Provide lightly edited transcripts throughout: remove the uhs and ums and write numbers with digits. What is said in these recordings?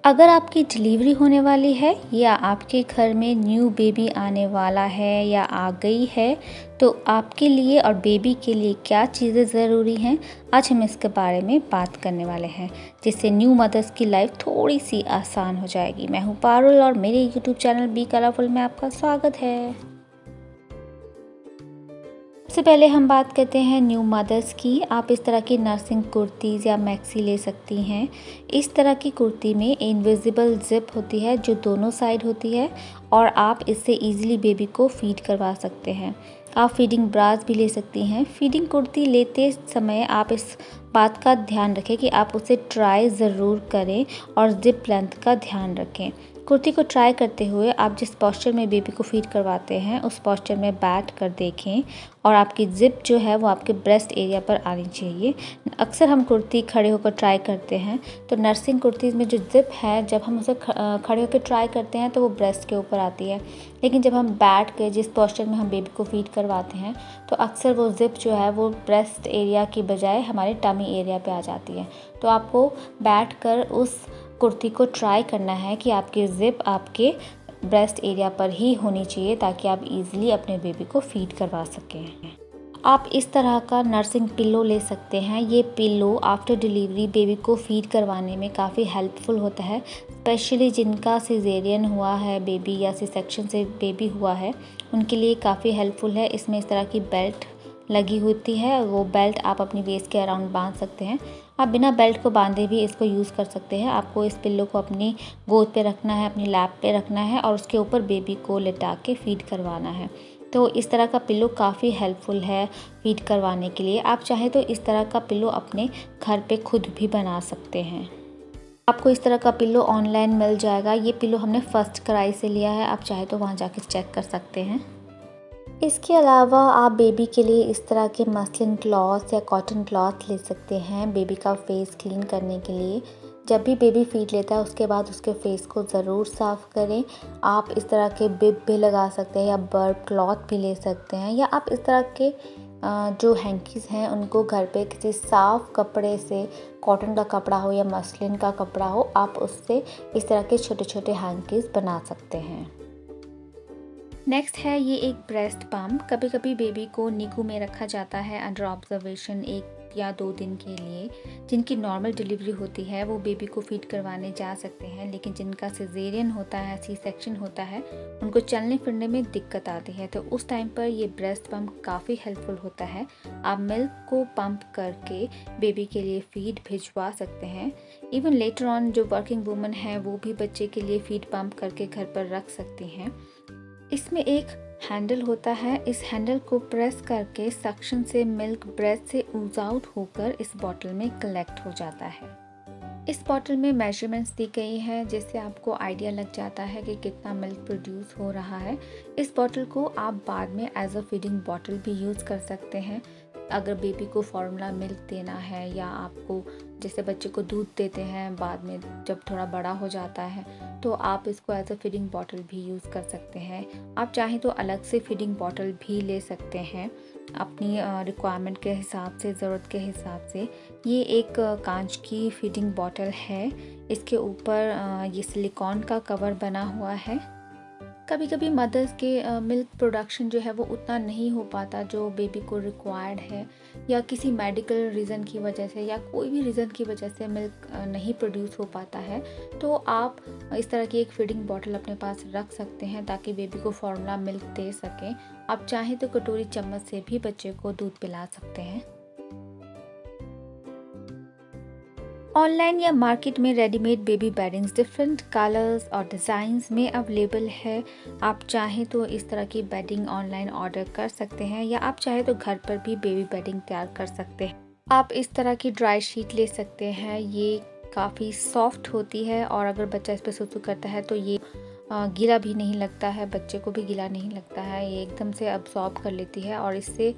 अगर आपकी डिलीवरी होने वाली है या आपके घर में न्यू बेबी आने वाला है या आ गई है, तो आपके लिए और बेबी के लिए क्या चीज़ें ज़रूरी हैं, आज हम इसके बारे में बात करने वाले हैं, जिससे न्यू मदर्स की लाइफ थोड़ी सी आसान हो जाएगी। मैं हूँ पारुल और मेरे यूट्यूब चैनल बी कलरफुल में आपका स्वागत है। सबसे पहले हम बात करते हैं न्यू मदर्स की। आप इस तरह की नर्सिंग कुर्तीज़ या मैक्सी ले सकती हैं। इस तरह की कुर्ती में इनविजिबल ज़िप होती है जो दोनों साइड होती है और आप इससे इजीली बेबी को फीड करवा सकते हैं। आप फीडिंग ब्रास भी ले सकती हैं। फीडिंग कुर्ती लेते समय आप इस बात का ध्यान रखें कि आप उसे ट्राई ज़रूर करें और ज़िप लेंथ का ध्यान रखें। कुर्ती को ट्राई करते हुए आप जिस पॉस्चर में बेबी को फीड करवाते हैं उस पॉस्चर में बैठ कर देखें और आपकी ज़िप जो है वो आपके ब्रेस्ट एरिया पर आनी चाहिए। अक्सर हम कुर्ती खड़े होकर ट्राई करते हैं, तो नर्सिंग कुर्तीज़ में जो ज़िप है जब हम उसे खड़े होकर ट्राई करते हैं तो वो ब्रेस्ट के ऊपर आती है, लेकिन जब हम बैठ के जिस पॉस्चर में हम बेबी को फीड करवाते हैं तो अक्सर वो ज़िप जो है वो ब्रेस्ट एरिया की बजाय हमारे टमी एरिया पे आ जाती है। तो आपको बैठ कर उस कुर्ती को ट्राई करना है कि आपकी ज़िप आपके ब्रेस्ट एरिया पर ही होनी चाहिए ताकि आप इजीली अपने बेबी को फीड करवा सकें। आप इस तरह का नर्सिंग पिलो ले सकते हैं। ये पिलो आफ्टर डिलीवरी बेबी को फीड करवाने में काफ़ी हेल्पफुल होता है, स्पेशली जिनका सिजेरियन हुआ है बेबी या सी सेक्शन से बेबी हुआ है, उनके लिए काफ़ी हेल्पफुल है। इसमें इस तरह की बेल्ट लगी होती है, वो बेल्ट आप अपनी वेस्ट के अराउंड बांध सकते हैं। आप बिना बेल्ट को बांधे भी इसको यूज़ कर सकते हैं। आपको इस पिल्लो को अपनी गोद पे रखना है, अपनी लैप पे रखना है और उसके ऊपर बेबी को लेटा के फीड करवाना है। तो इस तरह का पिल्लो काफ़ी हेल्पफुल है फीड करवाने के लिए। आप चाहें तो इस तरह का पिल्लो अपने घर पे खुद भी बना सकते हैं। आपको इस तरह का पिल्लो ऑनलाइन मिल जाएगा। ये पिल्लो हमने फर्स्ट क्राई से लिया है, आप चाहे तो वहाँ जाके चेक कर सकते हैं। इसके अलावा आप बेबी के लिए इस तरह के मसलिन क्लॉथ या कॉटन क्लॉथ ले सकते हैं बेबी का फेस क्लीन करने के लिए। जब भी बेबी फीड लेता है उसके बाद उसके फेस को ज़रूर साफ़ करें। आप इस तरह के बिब भी लगा सकते हैं या बर्ब क्लॉथ भी ले सकते हैं, या आप इस तरह के जो हैंकीज़ हैं उनको घर पे किसी साफ़ कपड़े से, कॉटन का कपड़ा हो या मसलिन का कपड़ा हो, आप उससे इस तरह के छोटे छोटे हैंकीज़ बना सकते हैं। नेक्स्ट है ये एक ब्रेस्ट पम्प। कभी कभी बेबी को निकू में रखा जाता है अंडर ऑब्जर्वेशन 1 या 2 दिन के लिए। जिनकी नॉर्मल डिलीवरी होती है वो बेबी को फीड करवाने जा सकते हैं, लेकिन जिनका सिजेरियन होता है, सी सेक्शन होता है, उनको चलने फिरने में दिक्कत आती है, तो उस टाइम पर ये ब्रेस्ट पम्प काफ़ी हेल्पफुल होता है। आप मिल्क को पंप करके बेबी के लिए फीड भिजवा सकते हैं। इवन लेटर ऑन जो वर्किंग वूमन है वो भी बच्चे के लिए फीड पंप करके घर पर रख सकती हैं। इसमें एक हैंडल होता है, इस हैंडल को प्रेस करके सक्शन से मिल्क ब्रेस्ट से ऊज आउट होकर इस बॉटल में कलेक्ट हो जाता है। इस बॉटल में मेजरमेंट्स दी गई है जिससे आपको आइडिया लग जाता है कि कितना मिल्क प्रोड्यूस हो रहा है। इस बॉटल को आप बाद में एज अ फीडिंग बॉटल भी यूज़ कर सकते हैं। अगर बेबी को फार्मूला मिल्क देना है या आपको जैसे बच्चे को दूध देते हैं बाद में जब थोड़ा बड़ा हो जाता है, तो आप इसको एज अ फीडिंग बॉटल भी यूज़ कर सकते हैं। आप चाहें तो अलग से फीडिंग बॉटल भी ले सकते हैं अपनी रिक्वायरमेंट के हिसाब से, ज़रूरत के हिसाब से। ये एक कांच की फीडिंग बॉटल है। इसके ऊपर ये सिलिकॉन का कवर बना हुआ है। कभी कभी मदर्स के मिल्क प्रोडक्शन जो है वो उतना नहीं हो पाता जो बेबी को रिक्वायर्ड है, या किसी मेडिकल रीज़न की वजह से या कोई भी रीज़न की वजह से मिल्क नहीं प्रोड्यूस हो पाता है, तो आप इस तरह की एक फीडिंग बॉटल अपने पास रख सकते हैं ताकि बेबी को फार्मूला मिल्क दे सकें। आप चाहें तो कटोरी चम्मच से भी बच्चे को दूध पिला सकते हैं। ऑनलाइन या मार्केट में readymade baby weddings different colours और डिज़ाइंस में अवेलेबल है। आप चाहें तो इस तरह की बेडिंग ऑनलाइन ऑर्डर कर सकते हैं, या आप चाहें तो घर पर भी बेबी बेडिंग तैयार कर सकते हैं। आप इस तरह की ड्राई शीट ले सकते हैं। ये काफ़ी सॉफ्ट होती है और अगर बच्चा इस पर सुसु करता है तो ये गीला भी नहीं लगता है, बच्चे को भी गीला नहीं लगता है। ये एकदम से अब्सॉर्ब कर लेती है और इससे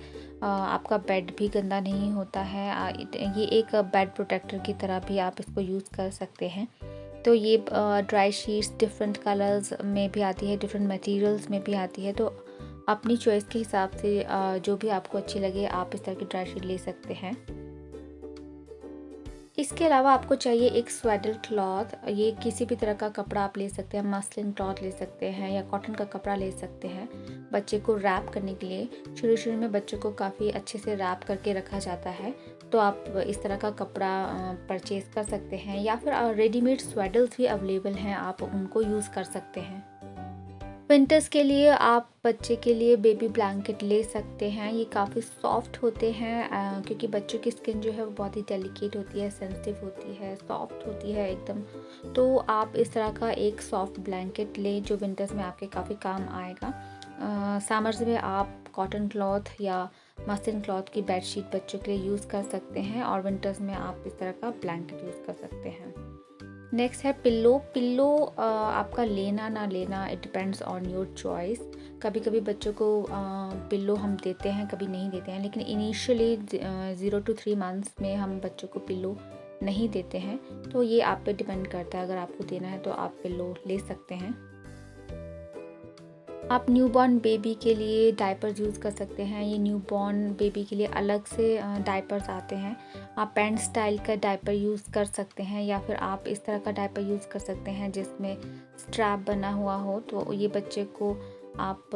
आपका बेड भी गंदा नहीं होता है। ये एक बेड प्रोटेक्टर की तरह भी आप इसको यूज़ कर सकते हैं। तो ये ड्राई शीट्स डिफरेंट कलर्स में भी आती है, डिफरेंट मटेरियल्स में भी आती है, तो अपनी चॉइस के हिसाब से जो भी आपको अच्छी लगे आप इस तरह की ड्राई शीट ले सकते हैं। इसके अलावा आपको चाहिए एक स्वेडल क्लॉथ। ये किसी भी तरह का कपड़ा आप ले सकते हैं, मसलिन क्लॉथ ले सकते हैं या कॉटन का कपड़ा ले सकते हैं बच्चे को रैप करने के लिए। शुरू में बच्चों को काफ़ी अच्छे से रैप करके रखा जाता है, तो आप इस तरह का कपड़ा परचेज़ कर सकते हैं या फिर रेडीमेड स्वेडल्स भी अवेलेबल हैं, आप उनको यूज़ कर सकते हैं। विंटर्स के लिए आप बच्चे के लिए बेबी ब्लैंकेट ले सकते हैं। ये काफ़ी सॉफ्ट होते हैं क्योंकि बच्चों की स्किन जो है वो बहुत ही डेलिकेट होती है, सेंसिटिव होती है, सॉफ्ट होती है एकदम। तो आप इस तरह का एक सॉफ्ट ब्लैंकेट लें जो विंटर्स में आपके काफ़ी काम आएगा। समर्स में आप कॉटन क्लॉथ या मसलिन क्लॉथ की बेडशीट बच्चों के लिए यूज़ कर सकते हैं और विंटर्स में आप इस तरह का ब्लैंकेट यूज़ कर सकते हैं। नेक्स्ट है पिल्लो। आपका लेना ना लेना it depends on your choice. कभी कभी बच्चों को पिल्लो हम देते हैं, कभी नहीं देते हैं, लेकिन इनिशियली 0 to 3 मंथ्स में हम बच्चों को पिल्लो नहीं देते हैं, तो ये आप पे डिपेंड करता है। अगर आपको देना है तो आप पिल्लो ले सकते हैं। आप न्यूबॉर्न बेबी के लिए डायपर्स यूज़ कर सकते हैं। ये न्यूबॉर्न बेबी के लिए अलग से डायपर्स आते हैं। आप पैंट स्टाइल का डायपर यूज़ कर सकते हैं या फिर आप इस तरह का डायपर यूज़ कर सकते हैं जिसमें स्ट्रैप बना हुआ हो, तो ये बच्चे को आप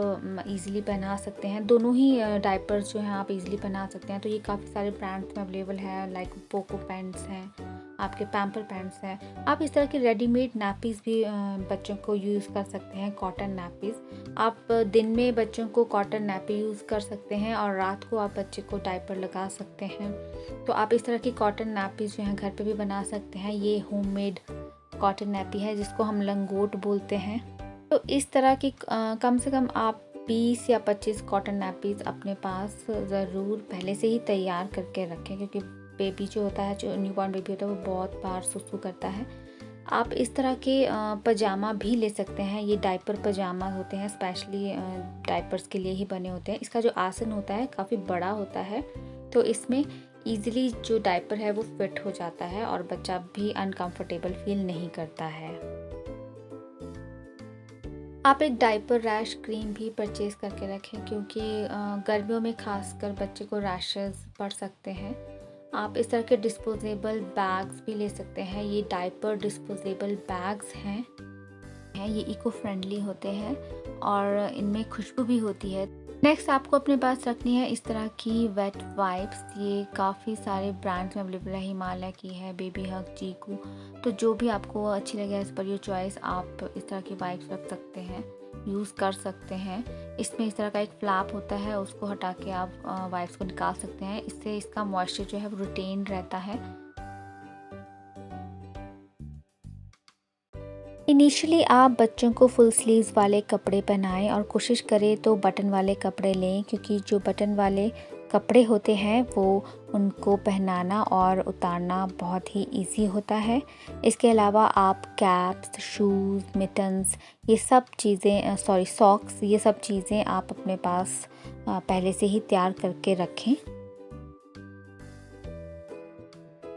इजीली पहना सकते हैं। दोनों ही डायपर्स जो हैं आप इजीली पहना सकते हैं। तो ये काफ़ी सारे ब्रांड्स में अवेलेबल है, लाइक पोको पैंट्स हैं, आपके पैम्पर पैंट्स हैं। आप इस तरह के रेडीमेड नैपीज़ भी बच्चों को यूज़ कर सकते हैं, कॉटन नैपीज़। आप दिन में बच्चों को कॉटन नैपी यूज़ कर सकते हैं और रात को आप बच्चे को डायपर लगा सकते हैं। तो आप इस तरह की कॉटन नैपीज़ जो हैं घर पे भी बना सकते हैं। ये होममेड कॉटन नैपी है जिसको हम लंगोट बोलते हैं। तो इस तरह की कम से कम आप 20 या 25 कॉटन नैपीज़ अपने पास ज़रूर पहले से ही तैयार करके रखें, क्योंकि बेबी जो होता है, जो न्यूबॉर्न बेबी होता है, वो बहुत बार सुसु करता है। आप इस तरह के पजामा भी ले सकते हैं। ये डायपर पजामा होते हैं, स्पेशली डायपर्स के लिए ही बने होते हैं। इसका जो आसन होता है काफ़ी बड़ा होता है, तो इसमें ईज़िली जो डायपर है वो फिट हो जाता है और बच्चा भी अनकंफर्टेबल फील नहीं करता है। आप एक डायपर रैश क्रीम भी परचेज़ करके रखें, क्योंकि गर्मियों में खासकर बच्चे को रैशेस पड़ सकते हैं। आप इस तरह के डिस्पोजेबल बैग्स भी ले सकते हैं। ये डायपर डिस्पोजेबल बैग्स हैं, ये इको फ्रेंडली होते हैं और इनमें खुशबू भी होती है। नेक्स्ट आपको अपने पास रखनी है इस तरह की वेट वाइप्स। ये काफ़ी सारे ब्रांड्स में अवेलेबल है, हिमालय की है, बेबी हग, चीकू। तो जो भी आपको अच्छी लगे एज़ पर योर चॉइस, आप इस तरह की वाइप्स रख सकते हैं, यूज़ कर सकते हैं। इसमें इस तरह का एक फ्लैप होता है, उसको हटा के आप वाइप्स को निकाल सकते हैं। इससे इसका मॉइस्चर जो है वो रिटेन रहता है। इनिशियली आप बच्चों को फुल स्लीव्स वाले कपड़े पहनाएं और कोशिश करें तो बटन वाले कपड़े लें, क्योंकि जो बटन वाले कपड़े होते हैं वो उनको पहनाना और उतारना बहुत ही इजी होता है। इसके अलावा आप कैप्स, शूज़, मिटन्स, ये सब चीज़ें सॉक्स, ये सब चीज़ें आप अपने पास पहले से ही तैयार करके रखें।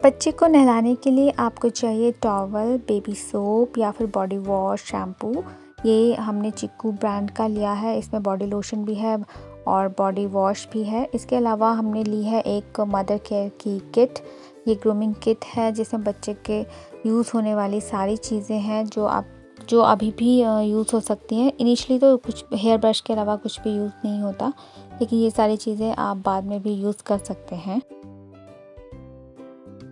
बच्चे को नहलाने के लिए आपको चाहिए टॉवल, बेबी सोप या फिर बॉडी वॉश, शैम्पू। ये हमने चिक्कू ब्रांड का लिया है। इसमें बॉडी लोशन भी है और बॉडी वॉश भी है। इसके अलावा हमने ली है एक मदर केयर की किट। ये ग्रूमिंग किट है जिसमें बच्चे के यूज़ होने वाली सारी चीज़ें हैं जो अभी भी यूज़ हो सकती हैं। इनिशियली तो कुछ हेयर ब्रश के अलावा कुछ भी यूज़ नहीं होता, लेकिन ये सारी चीज़ें आप बाद में भी यूज़ कर सकते हैं।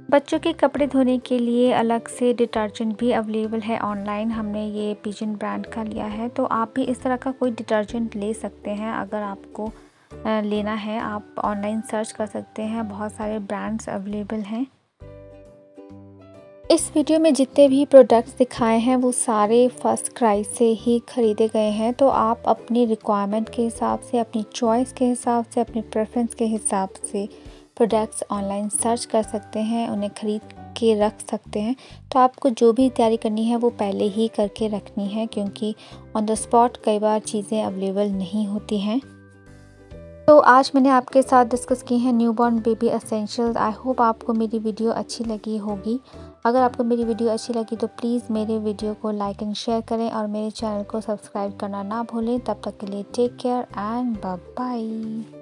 बच्चों के कपड़े धोने के लिए अलग से डिटर्जेंट भी अवेलेबल है ऑनलाइन। हमने ये पिजन ब्रांड का लिया है, तो आप भी इस तरह का कोई डिटर्जेंट ले सकते हैं। अगर आपको लेना है आप ऑनलाइन सर्च कर सकते हैं, बहुत सारे ब्रांड्स अवेलेबल हैं। इस वीडियो में जितने भी प्रोडक्ट्स दिखाए हैं वो सारे फर्स्ट क्राई से ही ख़रीदे गए हैं, तो आप अपनी रिक्वायरमेंट के हिसाब से, अपनी चॉइस के हिसाब से, अपनी प्रेफरेंस के हिसाब से प्रोडक्ट्स ऑनलाइन सर्च कर सकते हैं, उन्हें ख़रीद के रख सकते हैं। तो आपको जो भी तैयारी करनी है वो पहले ही करके रखनी है, क्योंकि ऑन द स्पॉट कई बार चीज़ें अवेलेबल नहीं होती हैं। तो आज मैंने आपके साथ डिस्कस की हैं newborn baby essentials. I hope आपको मेरी वीडियो अच्छी लगी होगी। अगर आपको मेरी वीडियो अच्छी लगी तो प्लीज़ मेरे वीडियो को लाइक एंड शेयर करें और मेरे चैनल को सब्सक्राइब करना ना भूलें। तब तक के लिए take care and bye bye.